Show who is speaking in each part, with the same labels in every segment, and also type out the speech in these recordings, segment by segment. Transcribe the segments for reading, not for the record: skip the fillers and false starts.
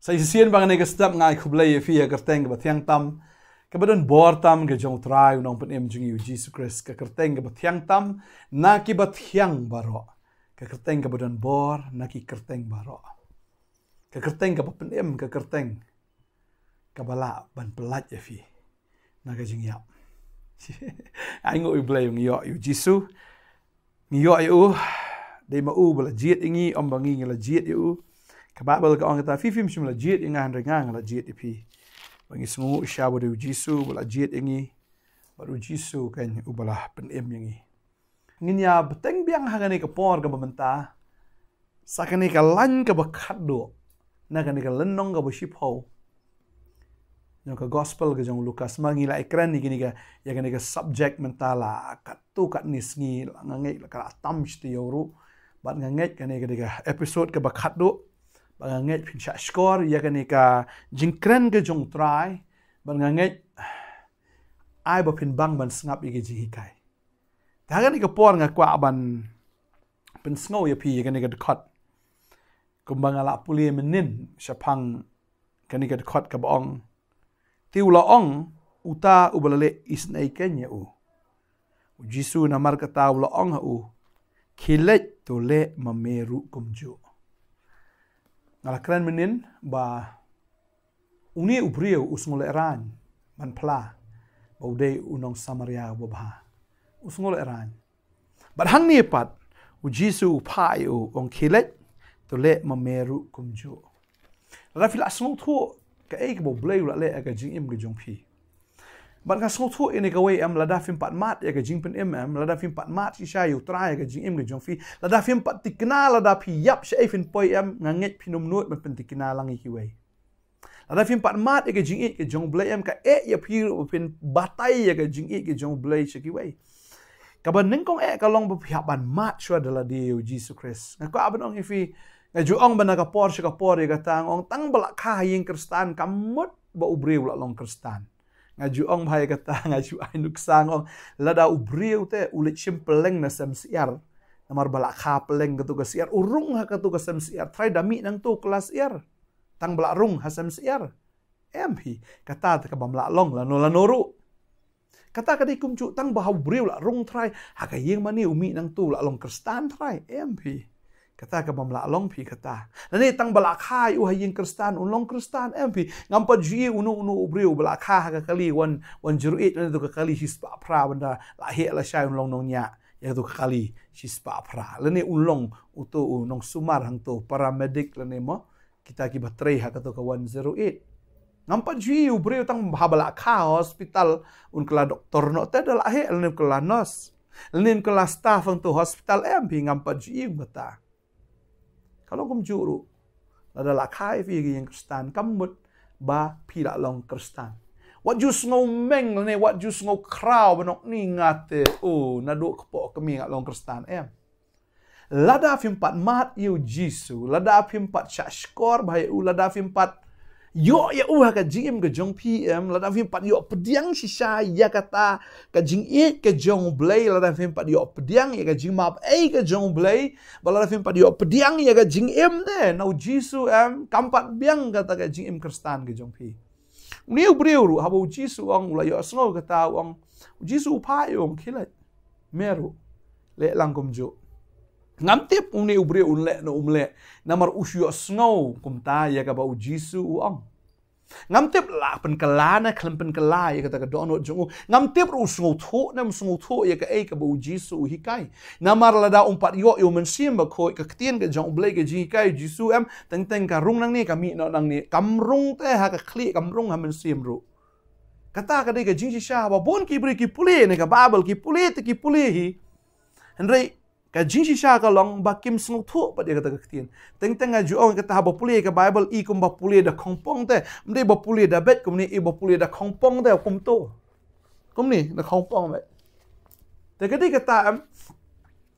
Speaker 1: Saya sian bang ni kesdap ngai kublai fi kerteng ke tiang tam. Kemudian bor tam ke jong try unong penem jung yu Jesus Christ ke kerteng ke tiang tam na ki tiang baro. Ke kerteng kemudian bor na ki kerteng baro. Ke kerteng ke penem ke kerteng ke bala ban pelat ya fi. Na ke jing yap. Ai ngoi blai ngio yu Jesus. Ngio yu dei ma u bala jiet ingi om bangi ngela jiet yu. Kababel ka orang kata fifim simula jiet ingan rengang la jiet ipi. Bangi sengu syabu de Jisu bala jiet ingi baru Jisu kan ubala penem ingi. Nginya beteng biang hagani ke por ke bementa. Sakani ka lan ke bakado. Nagani ka lenong ke besipo. Yang ke gospel ke jong Lukas mangila ekran ni gini ka ya gani ka subject mentala katu kat nisngi ngangai ka atam sti yoru. Bat ngangai kani ka episode ke bakado. Banganget pinsya skor ya kan ka jingkren ke jong try banganget ai ba pin bang ban sngap ige jihikai ta kan ka por nga kwa ban pin sngo ya pi kan ka dekot kumbang ala puli menin syapang kan ka dekot ka baong tiula ong uta ubalale isnai kenya u Jisu namar kata ula ong u kilet tole mameru kumju ngala keren menin ba uni ubriu usngol eran man pla ba udai unong Samaria bobha usngol eran ba hang ni pat u Jisu pai u ong kilet to le mameru kumju la fil asngo thu ka e bo blai la le ka jing im ge jong phi ban ka sngo thu ini ka wei am la da fim pat mat ya ka jing pen em la da fim pat mat si sha yu trai ka jing im ge jong phi la da fim pat tikna la da phi yap sha fin poi am nganget pinum nuot man pen tikna lang i kiwei la da fim pat mat ya ka jing i ke jong blai am ka e ya phi pin batai ya ka jing i ke jong blai sha kiwei ka ban ning kong e ka long bu phi ban mat shwa de la de Jesus Christ ka ban ong ifi nga ju ong ban ka por sha ka por ya ka tang ong tang bala kha yin kristan kamut ba ubriu la long kristan ngaju ong bhai kata ngaju ai nuksang ong lada ubriu te ulit simpeleng na sem siar namar bala kha peleng ketu ka siar urung ha ketu ka sem siar try dami nang tu kelas siar tang bala rung ha sem siar mp kata te ka bamla long la no la noru kata ka di kumcu tang bah ubriu la rung try ha ka yeng mani umi nang tu la long kristan try mp kata ka bamla long pi kata lani tang bala kha u hayin kristan unlong kristan mp ngampa ji unu ubriu bala kha ka kali wan jeruit tu ka kali hispa pra benda la he la shai unlong nong nya ya tu ka kali hispa pra lani unlong utu unong sumar hang tu paramedic lani mo kita ki batrei ha ka tu ka 108 ngampa ji ubriu tang bala kha hospital un kala doktor no te la he lani kala nurse lani kala staff hang tu hospital mp ngampa ji bata kalau kum juru ada la khai fi yang kristan kamut ba pila long kristan what just ngau meng ne what just ngau crowd banok ni ngate na do kepo kemi ngat long kristan lada fim pat mat yu Jisu lada fim pat syashkor bahai lada fim pat yo ya ka jing ke jong pm la da fim pat yo pediang sisa ya kata ka jing e ke jong blai la da fim pat yo pediang ya ka jing map e ke jong blai bala da fim pat yo pediang ya ka jing em de nau Jisu kampat biang kata ka jing em kristan ke jong pi niu briu ru habo Jisu ong la yo sngo kata ong Jisu pa ong kilat meru le langkum jo ngam tip uni ubre unle no umle namar usyo snow kumta ya ka ba Jisu uang ngam tip la pen kelana klempen kelai kata ka donot jongu ngam tip ru snow tho nam snow tho ya ka e ka ba Jisu hikai namar la da umpat yo mensim ba khoi ka ktien ka jong ble ka jikai Jisu teng teng ka rung nang ni ka mi no nang ni kamrung te ha ka kli kamrung ha mensim ru kata ka de ka jinji sha ba bon ki bri ki puli ne ka babel ki puli te ki puli hi henry ka jinsi sha ka long ba kim sung thu pa dia kata ktien teng teng aju ong kata ba puli ka bible i kum ba puli da khongpong te mde ba puli da bet kum ni i ba puli da khongpong te kum to kum ni da khongpong bet te ka di kata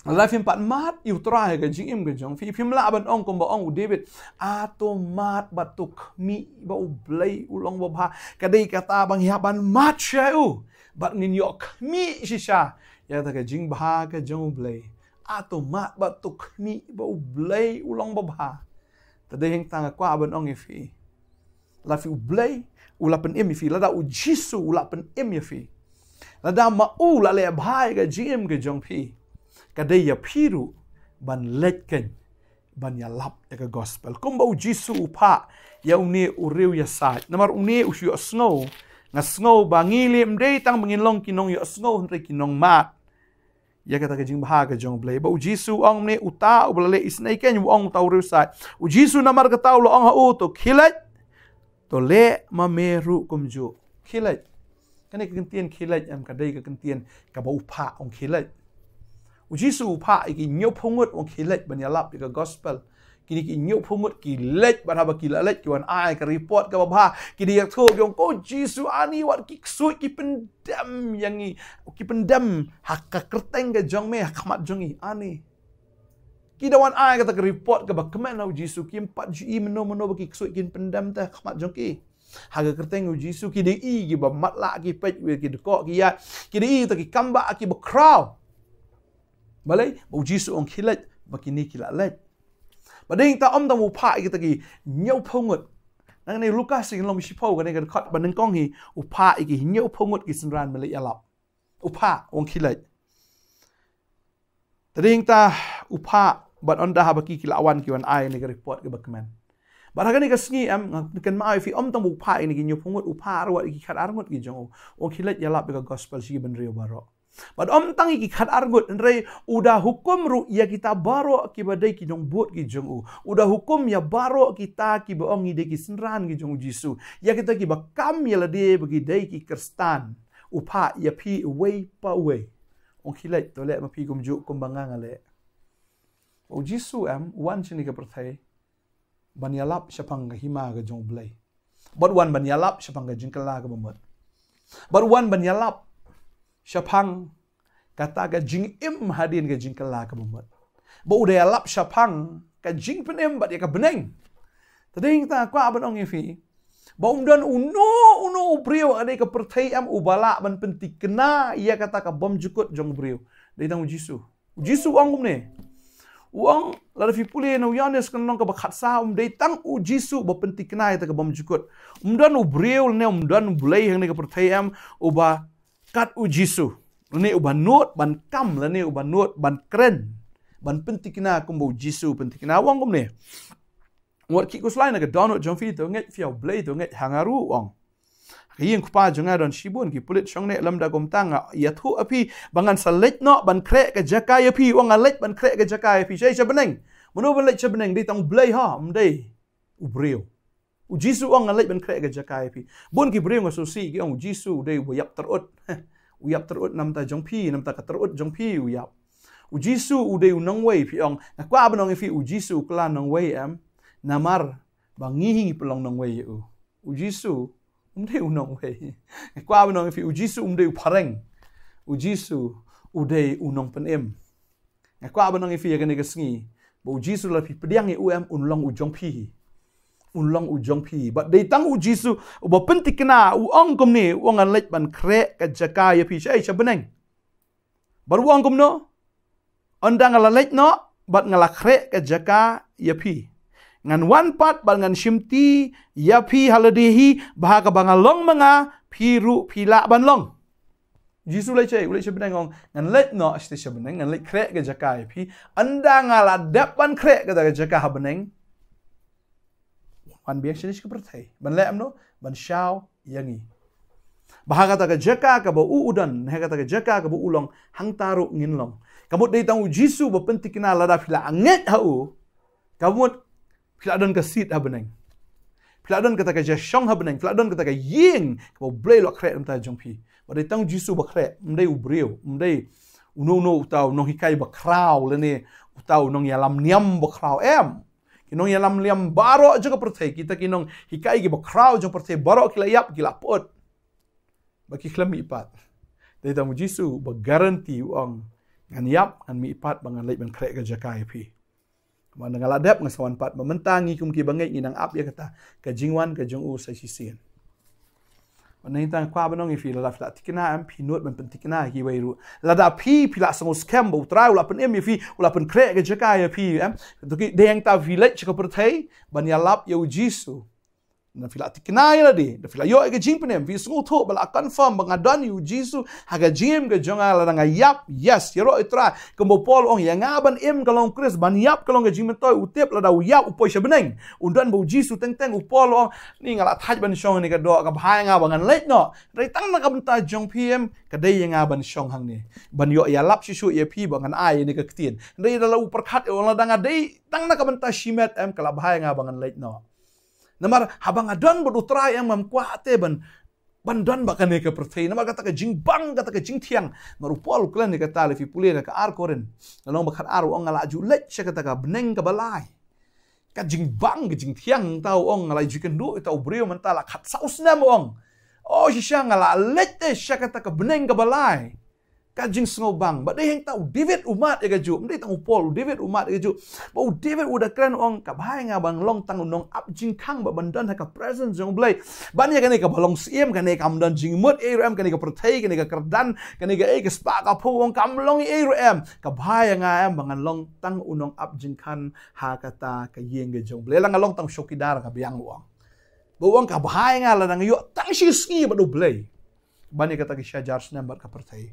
Speaker 1: la fim pat mat yu tra ka jing im ka jong fi phim la ban ong kum ba ong david atomat batuk mi ba u blai ulong ba bha ka di kata bang ya ban mat sha u bat nin yok mi shisha ya ta ka jing ba ka jong blai atau mat batuk mi bau blai ulong babha tade heng tang kwa ban ong ifi la fi ublay ula pen em fi lada u jisu ula pen em fi lada ma u la le bhai ga gm ga jong phi ka dei ya phiru ban let ken ban ya lap ya gospel kum ba u jisu upha ya une u reu ya sa namar une u shu snow nga snow bangi lim dei tang bangin long kinong yo snow hre kinong mat ya kata ka jing bha ga jong blai ba u jisu ong ne uta u bla le isnai ken u ong tau reu sa u jisu namar ka tau lo ong ha u to khilat to le ma meru kumju khilat kane ka kentien khilat am ka dei ka kentien ka ba upha ong khilat u jisu upha ki nyop phungut ong khilat ban ya lap ka gospel kini ki nyop phungut ki let ban haba ki la let ki wan ai ka report ka ba ki dia tho yong ko jisu ani wat ki sui ki pendam yangi ki pendam hak ka kerteng ga jong me khmat jongi ani ki dawan ai ka report ka ba kemen au jisu ki 4 ji meno ki sui ki pendam ta khmat jong ki haga kerteng u jisu ki dei ki ba mat la ki pej we ki ko ki ya ki dei ta ki kamba ki ba crowd balai u jisu ong khilat ba ki ni ki la let bading ta om ta mu pha ki ta ki nyau phongut nang nei Lucas sing long shi pho ka nei ka khat ban kong hi u pha ki nyau phongut ki sinran mali alap u pha ong khilat tading ta u pha ban on da ha ba ki lawan ki wan ai nei ka report ka bakman ba ha ni ka sngi am kan mai fi om ta mu pha ni ki nyau phongut u pha ro ki khat arngot ki jong ong khilat yalap ka gospel si ban rio baro But tangi ki khat argut nrei udah hukum ru ya kita baro ki badai ki jong buat ki jong u udah hukum ya baro kita ki baong ide ki senran ki jong jisu ya kita ki bakam ya lade bagi dai ki kristan upha ya pi away pa away ong khilat to le ma pi kum ju kum bangang ale o jisu am wan chini ka prathai banyalap syapang ka hima ka jong blai but wan banyalap syapang ka jingkala ka bomot but wan banyalap syapang kata ka jing im hadin ka jing kala ka bomot ba udah lap syapang ka jing penem bat ya ka beneng tading ta kwa ban ong fi ba umdan uno brio ade ka perthai am ubala ban pentik kena ia kata ka bom jukut jong brio dei tang jisu ong ne uang la fi pule no yanes kan nong ka bakhat sa dei tang u jisu ba pentik kena ita ka bom jukut umdan u brio ne umdan bulai hang ne ka perthai am uba kat u jisu ne uban not ban kam la ne uban not ban kren ban pentikna kumbo jisu pentikna wang kum ne wat ki kuslai na ka donut jong fi to nget fiao blai to nget hangaru wang yin kupa jonga don shibun ki pulit shong ne lamda gom tanga ya thu api bangan salet no ban kre ka jaka ya pi wang alet ban kre ka jaka ya pi chai chabeneng mono ban let chabeneng dei tang blai ha mdei u brio u jisu ong alai ban kre ga jakai pi bun ki bring so si ki ong jisu dei bu yap terut u yap terut nam ta jong pi nam ta ka terut jong pi u yap u jisu u dei u nong wei pi ong na kwa ban ong fi u jisu kla nong wei am namar bangi hi pelong nong wei u jisu dei u nong wei kwa ban ong fi u jisu dei u pareng u jisu u dei u nong pen em na kwa ban ong fi ga ne ga sngi bu jisu la pi pediang e u am un long u jong pi unlong ujong pi but dei tang u jisu u ba pentikna u ong kum ni wong an lech ban kre ka jaka ya pi sai chabeneng bar wong kum no ondang ala lech no bat ngala kre ka jaka ya pi ngan one part ban ngan shimti ya pi haladehi baha ka bangalong mga piru pila ban long jisu lech chai u lech chabeneng ong ngan lech no asti chabeneng ngan lech kre ka jaka ya pi ondang ala dap ban kre ka jaka habeneng ban biak shinish ka perthai ban le amno ban shao yangi bahaga ta ka jaka ka ba udan ha ka ta ka jaka ka ba ulong hang taru ngin long kamut dei tang jisu ba pentikna lada phila anget ha u kamut phila don ka sit ha beneng phila don ka ta ka jashong ha beneng phila don ka ta ka ying ka ba blai lo kre am ta jong pi ba dei tang jisu ba kre mdei u brio mdei uno utau no hikai ba kraw le ne utau nong yalam niam ba kraw em kinong yalam liam baro juga perthai kita kinong hikai ki ba crowd jong perthai baro kila yap kila pot baki klami ipat dei tamu jisu ba garanti uang ngan yap ngan mi ipat bangan leit ban krek ga jakai pi man ngala dep ngasawan pat mementangi kum ki bangai inang ap ya kata ka jingwan ka jong u sai sisien Nai tang kwa banong ifi la fla tikina am pinut ban pentikina ki weiru la da pi pila sango scam bo trai ula pen em ifi ula pen kre ga jaka ya pi am to ki deng ta village ka perthai ban ya lap yo jisu na fila tiknai la di na fila yo ga jing penem vi sungu tho bala confirm bang adon yu jisu haga jim ga jonga la nga yap yes yero itra kembo pol ong ya ngaban em kalong kris ban yap kalong ga jim toy utep la da yap upoi shabeneng undan bo jisu teng teng upol ong ni ngala thaj ban shong ni ga do ga bhai nga bangan let no rai tang na ka banta jong pm ka dei nga ban shong hang ni ban yo ya lap shishu ye pi bangan ai ni ka ktien rai da la upar khat ong la danga dei tang na ka banta shimet em kala bhai nga bangan let no namar habang adon berutrai yang memkuate ban bakane ke perthai namar kata ke jing bang kata ke jing tiang marupol klan ni kata lefi pulia ka ar koren nalong bakar ar ong ngala ju lech kata ka beneng ka balai ka jing bang ke jing tiang tau ong ngala ju kendu tau brio mentala khat saus nam ong oh shisha ngala lech te kata ka beneng ka balai kajing sengo bang ba dei heng tau David umat ya gaju mdei tang upol David umat ya gaju ba David udah keren ong ka bhai nga bang long tang nong up jing khang ba bandan ka presence jong blai ban ya kane ka balong siem kane kam dan jing mut em kane ka perthai kane ka kerdan kane ka ka spa ka phu ong kam long em ka bhai nga em bang long tang unong up jing khan ha kata ka yeng ga jong blai lang long tang shokidar ka biang uang ba uang ka bhai nga la nang yo tang shi ski ba do blai ban ya kata ki shajar snam ka perthai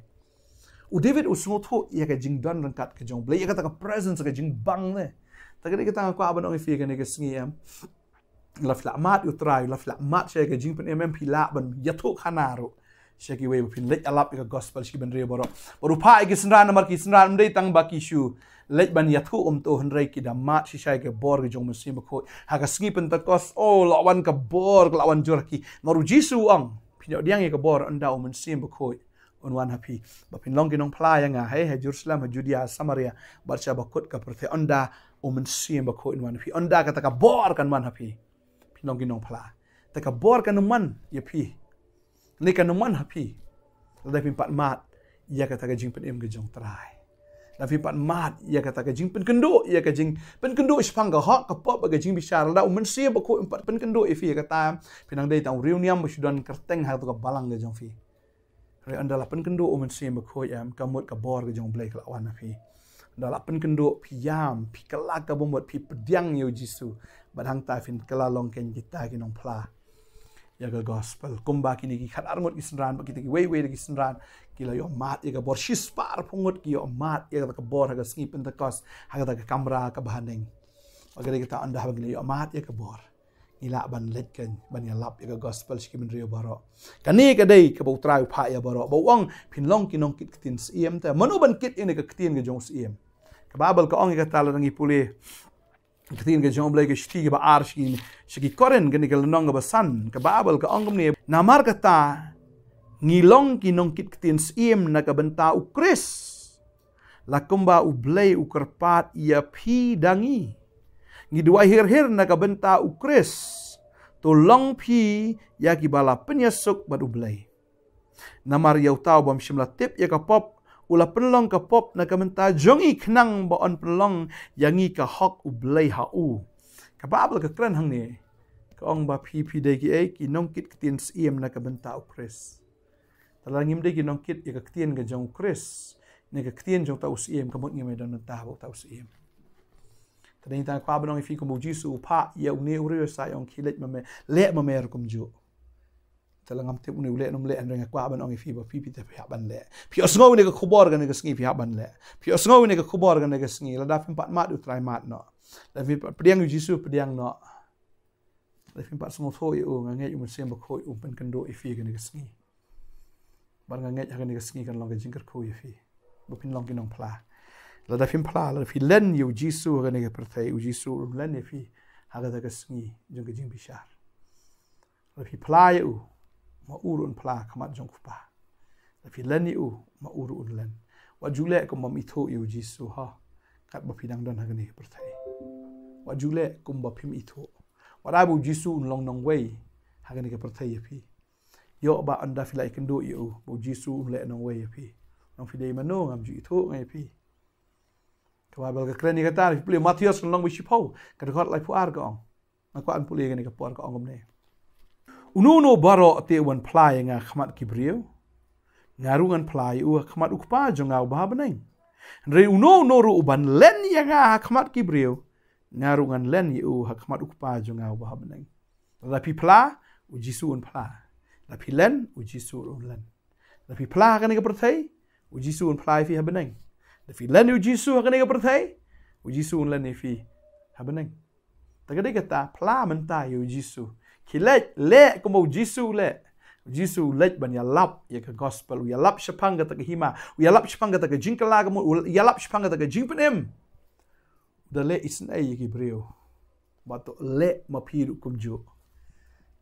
Speaker 1: David usngoto ya ka jing don rangkat ke jong blai ya kata ka presence ka jing bang ne tagadi kita ko aban ong fi ka ne ka sngi am la fla mat utrai la fla mat she ka jing pen em pila ban yato khanaro she ki we pin lek alap ka gospel shi ban re boro baru pa ki snran mar ki snran mdei tang ba ki shu lek ban yato to hanrai ki da mat shi shai ka bor ka jong musim ko ha ka sngi pen ta kos oh lawan ka bor lawan jor ki maru jisu ang pinyo diang ka bor anda musim ko unwan happy bapin long kinong playa nga hey Jerusalem Judea Samaria baca bakut ka perthe onda sim bako unwan happy onda kata ka bor kan man happy pinong kinong pla ta ka bor kan man ya pi ni kan man happy la pin pat mat ya kata ka jing pen em ga jong trai la pin pat mat ya kata ka jing pen kendo ya ka jing pen kendo ispang ga hok ka pop ga jing bisyar la sim bako empat pen kendo ifi kata pinang dei tang reunion musudan kerteng ha to ka balang ga jong fi Rai anda lapan kendo omen sim bakoi am kamut ka bor ke jong blai ka lawan api. Anda lapan kendo piam pi kelak ka bomot pi pediang yo Jisu badang ta fin kala long ken kita ki nong pla. Ya ga gospel kumba kini ki khat arngot ki senran ba kita ki we ki senran kila yo mat ya ga bor shispar pungut ki yo mat ya ga ka bor ha ga sngi pentecost ha ga ka kamera ka bahaneng. Agak kita anda ha ga yo mat ya ka bor. Ila ban letken ban ya lap ya gospel shi min rio baro kani ka dei ka bau trai pha ya baro bau ong phin long kinong kit kitin sim ta manu ban kit ini ka kitin ga jong sim ka babel ka ong ka tala ngi pule kitin ga jong blai ka shti ba ar shi ki koren ga ni ka nong ba san ka babel ka ong ni namar ka ta ngilong kinong kit kitin sim na ka benta u kris lakumba u blai u kerpat ya pi dangi ngidua hir na ka benta u kris tolong pi ya ki bala penyesuk badu blai namar yau tau bam shimla tip ya ka pop ula penlong ka pop na ka benta jongi khnang ba on penlong yangi ka hok u blai ha u ka babel ka kran hang ni ka ong ba pi de ki nong kit kitin sim na ka benta u kris talangim de ki nong kit ya ka kitin ga jong kris ne ka kitin jong tau sim ka mot ngi me don ta ba tau sim Tading ta kwa banong ifi kumu Jisu pa ya uni uri sa yong kilet mame le mame kum ju. Talangam tip uni le nom le andeng kwa banong ifi ba pipi te pihak ban le. Pi osngo ni ka khubor ga ni ka sngi pihak ban le. Pi osngo ni ka khubor ga ni ka sngi la da pin pat mat u trai mat no. La vi pediang Jisu pediang no. La pin pat sngo tho yu ngai yu sem ba khoi pen kendo ifi ga ni ka sngi. Bar ngai ha ga ni ka sngi kan long ga jingkar khoi ifi. Ba pin long kinong pla. La da fin pla la fi len yu Jisu ga ne perthai u Jisu len fi ha ga ka sngi jong ga jing bishar la fi pla yu ma urun pla khamat jong pa la fi len yu ma urun len wa jule ko mam itho yu Jisu ha kat ba fi dang don ha ga ne perthai wa jule kum ba phim itho wa da bu Jisu long nong wei ha ga ne perthai fi yo ba anda fi lai kendo yu bu Jisu le nong wei fi nong fi dei mano ngam ju itho ngai fi Kababel ka kren ni kata puli Matius long wishi pau ka dekot lai puar ka ong na ko an puli ka ni ka puar ka ong ne ununo baro te wan plai nga khmat kibriu ngarungan plai u khmat ukpa jonga ba baneng re uno no ru ban len ya nga khmat kibriu ngarungan len u khmat ukpa jonga ba baneng la pi pla u Jisu un pla la pi len u Jisu un len la pi pla ka ni ka perthai u Jisu un pla fi habeneng la pi len u Jisu ka ni ka perthai u Jisu un len fi habeneng ta ka de kata pla menta u Jisu ki le ko mo Jisu le Jisu lej ban yalap ya ka gospel yalap shapang ka ta hima yalap shapang ka ta jingkala ka mo yalap shapang ka ta jingpenem da le isn ai ki breu ba to le ma phiru kumju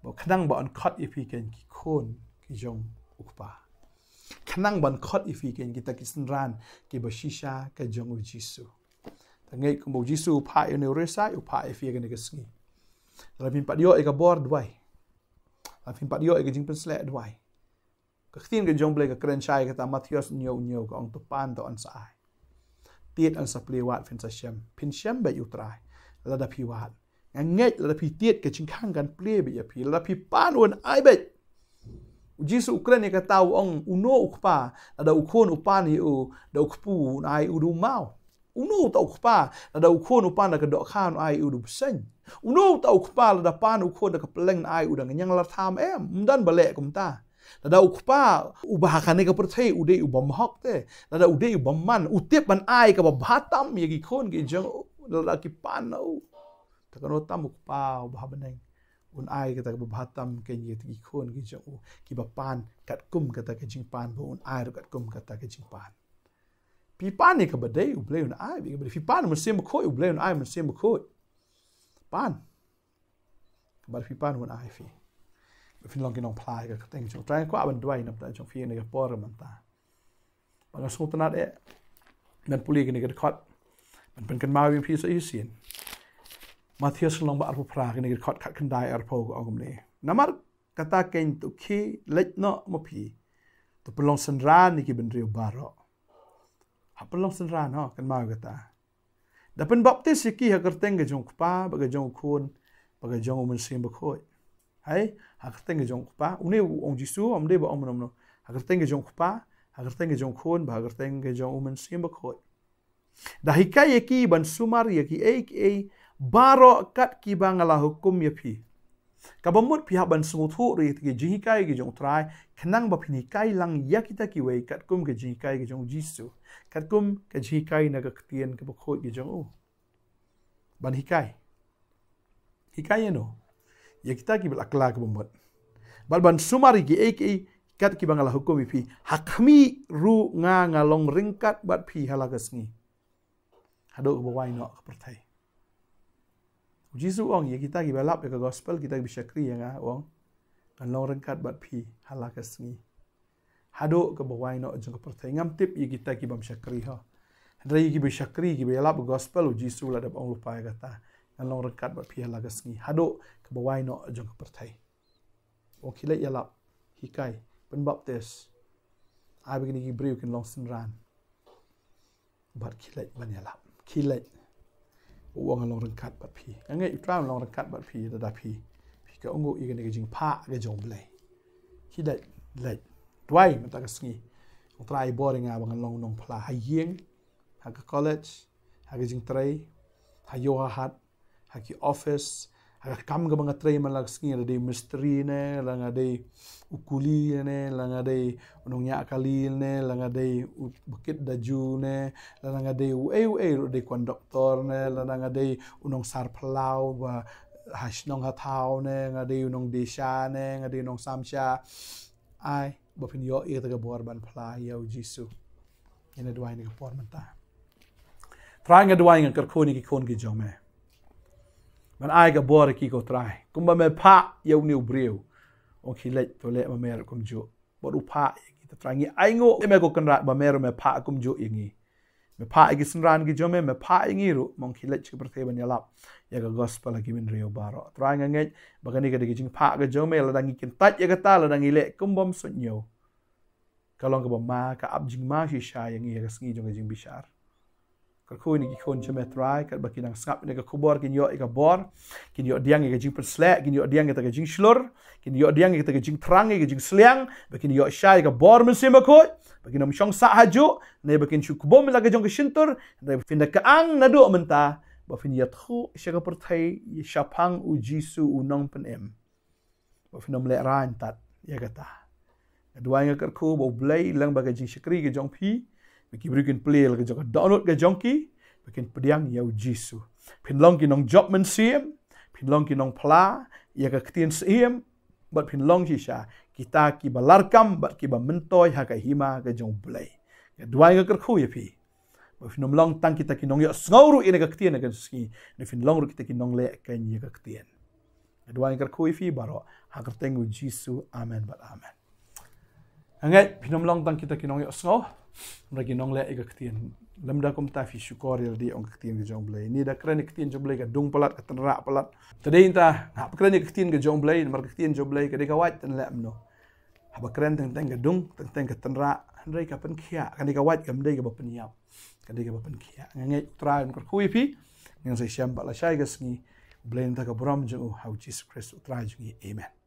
Speaker 1: ba khnang ba an khat ifi ken ki khon ki jong ukpa khnang ban khat ifi ken ki ta kisn ran ki ba shisha ka jong u Jisu ta ngai ko mo Jisu pha yo ne resa u pha ifi ken ka sngi la bin pa dio e ka bor dwai la fin pat yo e jing pen sle dwai ka khin ke jong ble ka kren chai ka ta Matthews nyo ka ong to pan to an sai tiet an saple wat fin sa shem pin shem ba yu trai la da pi wat ngai la da pi tiet ke ching khang kan ple be ya pi la pi pan on ai be Jisu ukren ka tau ong uno ukpa la da ukon upan hi u da ukpu ai u du mau uno ta ukpa la da ukon upan ka do khan ai u du sen uno ta ukpa la da pan ukon ka pleng ai u da nyang la tham mdan bale kum ta la da ukpa u ba khan ka perthai u de u bam hok te la da u de u bam man u tep ban ai ka ba bhatam ye gi khon gi jang la da ki pan na u ta ka no tam ukpa u ba baneng un ai ka ta ba bhatam ke ye gi khon gi jang u ki ba pan kat kum ka ta ke jing pan bo un ai kat kum ka ta ke jing pan pi pan ni ka ba dei u ble un ai bi fi pan mo sem ko u ble un ai mo sem ko pan ba fi pan un ai fi fin long ki nong plai ka teng chong trai ko aban dwai nam ta chong fi ne ka por man ta ba ga so tanat e nan puli ki ne ka khot man pen kan ma wi fi so i sin Matthews long ba arpo pra ki ne ka khot khat kan dai arpo ko ngom ne namar kata ken tu ki lech no mo phi to pelong san ran ni ki ben riu baro ha pelong san ran ho kan ma kata da pen baptis ki ha kerteng ke jong pa ba ga jong khun ba ga jong mun sim ba khoi hai ha kerteng ke jong pa uni ong Jisu om de ba om nom no ha kerteng ke jong pa ha kerteng ke jong khun ba kerteng ke jong mun sim ba khoi da hikai ki ban sumar ye ki e baro kat ki bangala hukum ye phi kabamut pihak ban sumuthu ri ki jihikai ki jong trai khnang ba phini kai lang yakita ki wei kat kum ke jihikai ki jong Jisu kat kum ke jihikai na ka tien ke khoi ki jong u ban hikai no yakita ki bal akla ke bomot bal ban sumari ki e kat ki bangala hukum phi hakmi ru nga ngalong ringkat bat phi halagasngi hado ko wai no ka perthai Jisu ong ye kita ki balap ke gospel kita bisa kri yang ong kan long rengkat bat phi halakas ngi hado ke bawai no jong perthai ngam tip ye kita ki bam syakri ha drai ki bisa kri ki balap gospel Jisu la dap ong lupa kata kan long rengkat bat phi halakas ngi hado ke bawai no jong perthai ong kilai yalap hikai pen baptis ai begini ki briu kan long senran bat kilai ban yalap kilai uang long rengkat bat phi ngai tram long rengkat bat phi da phi ka ungu i ke jing pha ke jong blai hi dai lai twai mata ka sngi ong trai boring a bang long nong phla ha yeng ha ka college ha ke jing trai ha yo hat ha ki office ha kam ga bang trai man lag sngi da mystery ne la nga dei ukuli ne la nga dei unong nya kali ne la nga dei bukit daju ne la nga dei u de conductor ne la nga dei unong sar plau wa hasnong ha thau ne nga dei unong desha ne nga dei unong samsha ai bo phin yo e ta ga bor ban phla yo Jisu ina duai ni ka por man ta trai nga duai nga kar khoni ki khon ki jong me man ai ga bor ki ko trai kumba me pha yo niu breu ong khilai to le ma mer kum ju bo du pha ki ta trai ngi ai ngo me ko kan rat ba mer me pha kum ju ingi me pha ki snran ki jome me pha ingi ru mong khilai chi perthe ban yalap ya ga gospel ki min reu baro trai nga ngai ba ga ni ga de jing pha ga jome la dangi kin tat ya ga ta la dangi le kum bom sun yo kalong ka ba ma ka ab jing ma shi sha yang ya ga sngi jong jing bishar ka khoi ni ki khon chome trai ka ba kinang skap ni ka khubor kin yo ka bor kin yo diang ga jing persle kin yo diang ga jing shlor kin yo diang ga jing trang ga jing sliang ba kin yo sha ga bor men sema khoi ba kin am shong sa haju ne ba kin chu kubom la ga jong ka shintur ne fin da ka ang na do menta ba fin ya thu sha ga perthai sha phang u Jisu u nong pen em Finom le ran tat ya kata. Kedua yang kerku bau belai lang bagai jing syakri ke jong pi. Bagi berikan play ke jong download ke jong ki. Bikin pediang yau jisu. Pinlong ki nong job men siem. Pinlong ki nong pla. Ya ke ketien siem. Bat pinlong ki sya. Kita ki balarkam. Bat ki ba mentoy haka hima ke jong belai. Kedua yang kerku ya pi. Finom long tang kita ki nong ya sngawru ina ke ketien ke ski. Finlong ru kita ki nong le ke ya ke ketien. Kedua yang kerku ifi baro hakar tengu jisu amen bat amen. Angai pinom long tang kita kinong yo sngau mereka nong le ika ketien lemda kom ta fi syukur ya di ong ketien ke jong blai ni da kren ketien jong blai ka dung palat ka tenra palat tadi inta ha kren ketien ke jong blai mar ketien jong blai ka de ka wat ten le mno ha ba kren teng teng ka dung teng teng ka tenra ndai ka pen khia ka de ka wat ka mdai ka ba pen yap ka de ka ba pen khia ngai tra ko kui pi ngang sai syam ba la shai ga sngi blai ta ka bram jong how Jesus Christ tra jong amen.